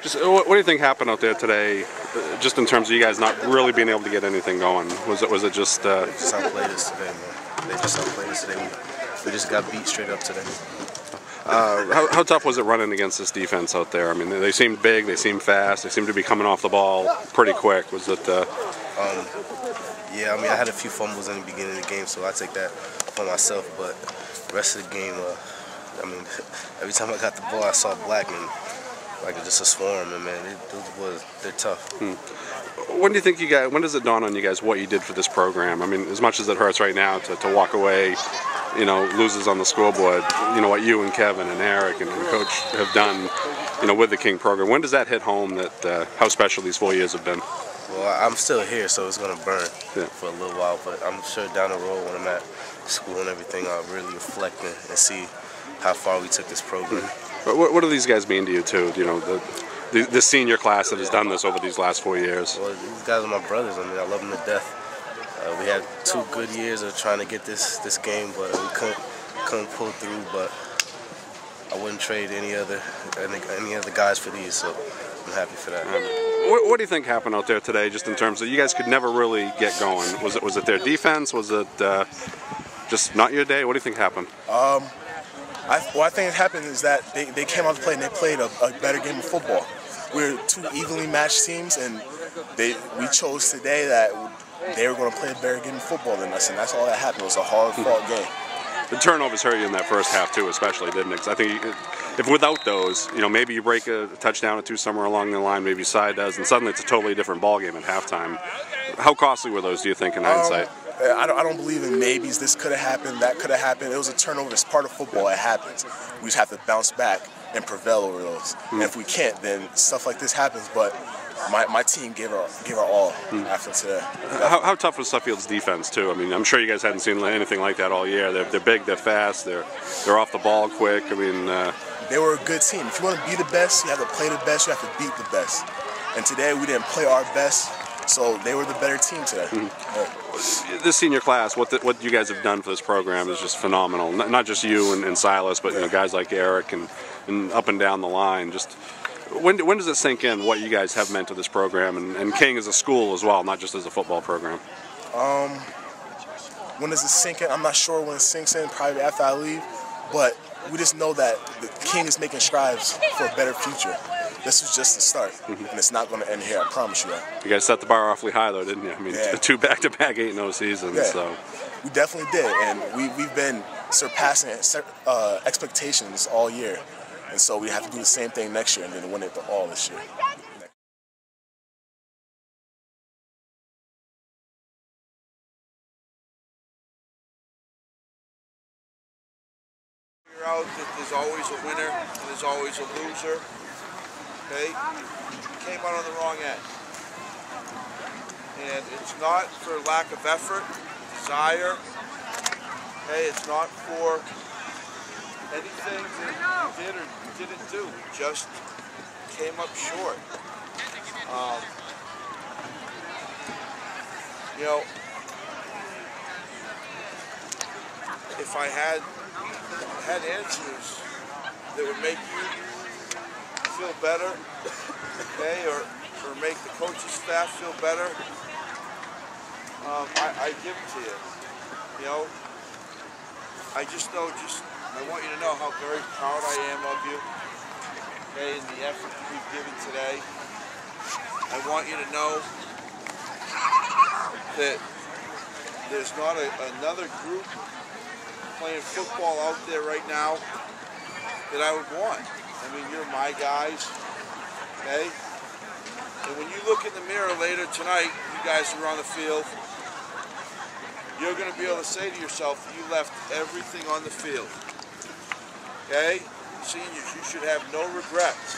Just what do you think happened out there today, just in terms of you guys not really being able to get anything going? Was it just... They just outplayed us today, man. They just outplayed us today. We just got beat straight up today. How tough was it running against this defense out there? I mean, they seemed big, they seemed fast, they seemed to be coming off the ball pretty quick. Was it... Yeah, I mean, I had a few fumbles in the beginning of the game, so I take that for myself. But the rest of the game, I mean, every time I got the ball, I saw black and like just a swarm. And man, they're tough. When do you think when does it dawn on you guys what you did for this program? I mean, as much as it hurts right now to walk away, you know, loses on the scoreboard, you know, what you and Kevin and Eric and Coach have done, you know, with the King program. When does that hit home that how special these 4 years have been? Well, I'm still here, so it's going to burn for a little while, but I'm sure down the road when I'm at school and everything, I'll really reflect and see how far we took this program. What do these guys mean to you, too? You know, the senior class that has done this over these last 4 years? Well, these guys are my brothers. I mean, I love them to death. We had 2 good years of trying to get this game, but we couldn't pull through, but I wouldn't trade any other guys for these, so I'm happy for that. What do you think happened out there today, just in terms of you guys could never really get going? Was it their defense? Was it just not your day? What do you think happened? What I think happened is that they came out to play and they played a better game of football. We're 2 evenly matched teams, and we chose today that they were going to play a better game of football than us, and that's all that happened. It was a hard-fought game. The turnovers hurt you in that first half too, especially, didn't it? 'Cause I think if without those, you know, maybe you break a touchdown or 2 somewhere along the line, maybe Side does, and suddenly it's a totally different ball game at halftime. How costly were those, do you think, in hindsight? I don't believe in maybes. This could have happened, that could have happened. It was a turnover. It's part of football. It happens. We just have to bounce back and prevail over those. And if we can't, then stuff like this happens. But my team gave our all after today. How tough was Suffield's defense too? I mean, I'm sure you guys hadn't seen anything like that all year. They're big, they're fast, they're off the ball quick. I mean, they were a good team. If you want to be the best, you have to play the best. You have to beat the best. And today we didn't play our best, so they were the better team today. This senior class, what you guys have done for this program is just phenomenal. Not just you and Silas, but you know, guys like Eric and up and down the line. Just when does it sink in what you guys have meant to this program and King as a school as well, not just as a football program? When does it sink in? I'm not sure when it sinks in, probably after I leave, but we just know that the King is making strides for a better future. This was just the start, and it's not going to end here, I promise you that. You guys set the bar awfully high though, didn't you? I mean, 2 back-to-back 8-0 seasons. Yeah. So We definitely did, and we've been surpassing expectations all year. And so we have to do the same thing next year and then win it all this year. Figure out that there's always a winner and there's always a loser. Okay? You came out on the wrong end. And it's not for lack of effort, desire. Okay, it's not for anything that you did or didn't do. You just came up short. You know, if I had answers that would make you feel better, okay, or make the coaching staff feel better, I give it to you. You know, I want you to know how very proud I am of you, okay, and the effort that you've given today. I want you to know that there's not another group playing football out there right now that I would want. I mean, you're my guys, okay? And when you look in the mirror later tonight, you guys who are on the field, you're going to be able to say to yourself that you left everything on the field. Okay? Seniors, you should have no regrets.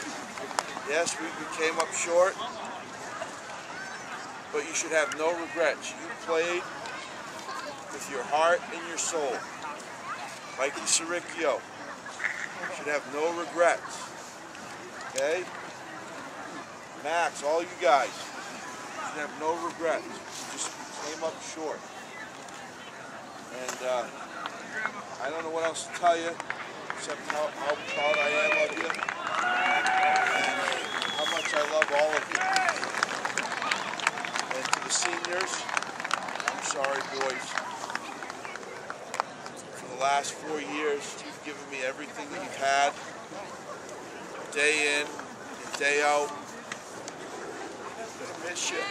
Yes, we came up short, but you should have no regrets. You played with your heart and your soul. Mikey Saricchio, you should have no regrets. Okay? Max, all you guys, you should have no regrets. You just came up short. And I don't know what else to tell you, except how proud I am of you, and how much I love all of you. And to the seniors, I'm sorry, boys. For the last 4 years, you've given me everything that you've had, day in and day out. I miss you,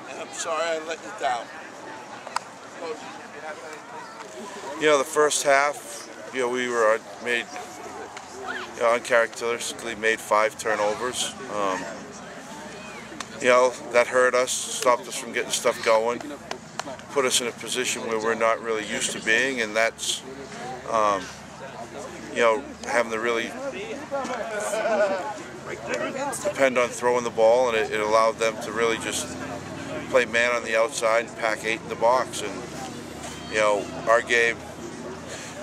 and I'm sorry I let you down. Coach, you have anything? You know, the first half, you know, we were made, you know, uncharacteristically made 5 turnovers. You know, that hurt us, stopped us from getting stuff going, put us in a position where we're not really used to being, and that's, you know, having to really depend on throwing the ball, and it allowed them to really just play man on the outside and pack 8 in the box. And you know, our game,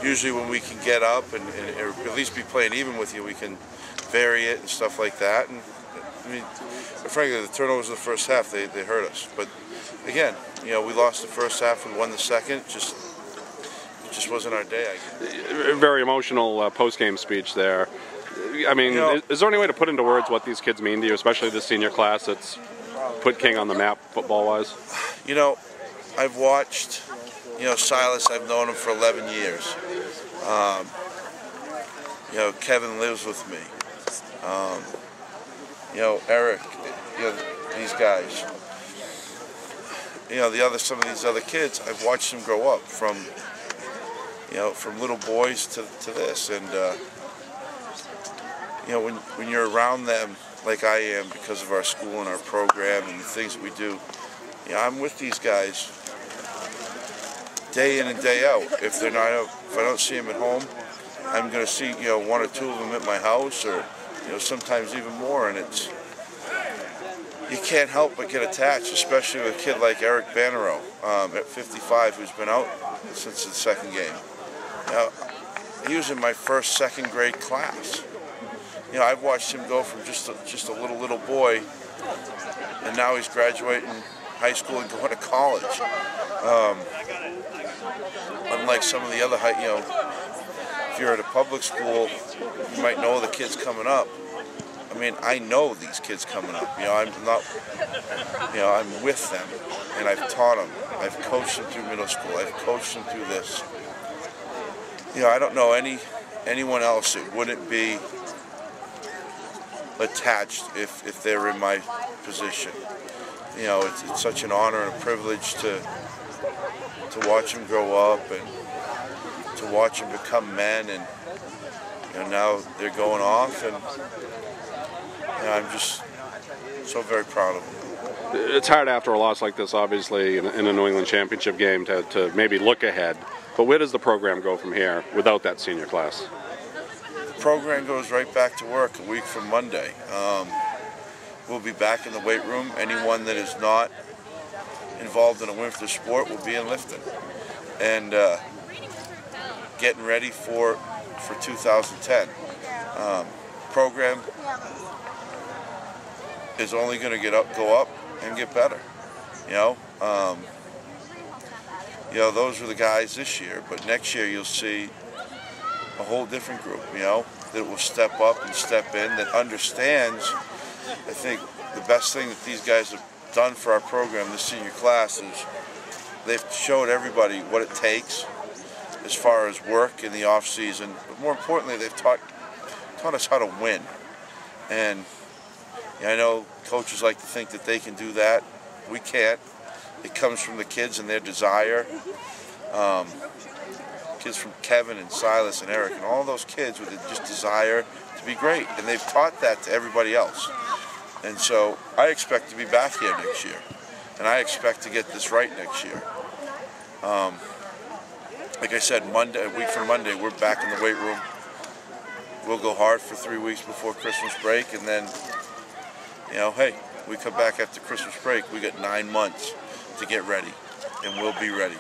usually when we can get up and or at least be playing even with you, we can vary it and stuff like that. And I mean, frankly, the turnovers in the first half, they hurt us. But again, you know, we lost the first half and won the second. It just wasn't our day, I guess. Very emotional post-game speech there. I mean, You know, is there any way to put into words what these kids mean to you, especially this senior class that's put King on the map football-wise? You know, I've watched, you know, Silas, I've known him for 11 years. You know, Kevin lives with me. You know, Eric, you know, these guys. You know, some of these other kids, I've watched them grow up from, you know, from little boys to this. And, you know, when you're around them like I am because of our school and our program and the things that we do, you know, I'm with these guys day in and day out. If I don't see them at home, I'm going to see, you know, 1 or 2 of them at my house, or, you know, sometimes even more. And you can't help but get attached, especially with a kid like Eric Bannerow at 55, who's been out since the second game. You know, he was in my first second grade class. You know, I've watched him go from just a little boy, and now he's graduating high school and going to college. Unlike some of the other you know, if you're at a public school, you might know the kids coming up. I mean, I know these kids coming up. You know, I'm not, you know, I'm with them, and I've taught them. I've coached them through middle school. I've coached them through this. You know, I don't know anyone else that wouldn't be attached if they were in my position. You know, it's such an honor and a privilege to watch them grow up and to watch them become men, and you know, now they're going off, and you know, I'm just so very proud of them. It's hard after a loss like this, obviously, in a New England championship game to maybe look ahead. But where does the program go from here without that senior class? The program goes right back to work a week from Monday. We'll be back in the weight room. Anyone that is not involved in a winter sport will be in lifting and getting ready for 2010. Program is only going to go up and get better. You know, those are the guys this year, but next year you'll see a whole different group, you know, that will step up and step in, that understands. I think the best thing that these guys have done for our program, this senior class, is they've showed everybody what it takes as far as work in the off season, but more importantly, they've taught us how to win. And you know, I know coaches like to think that they can do that. We can't. It comes from the kids and their desire. Kids from Kevin and Silas and Eric and all those kids with just desire to be great, and they've taught that to everybody else. And so I expect to be back here next year, and I expect to get this right next year. Like I said, a week from Monday, we're back in the weight room. We'll go hard for 3 weeks before Christmas break, and then, you know, hey, we come back after Christmas break, we got 9 months to get ready, and we'll be ready.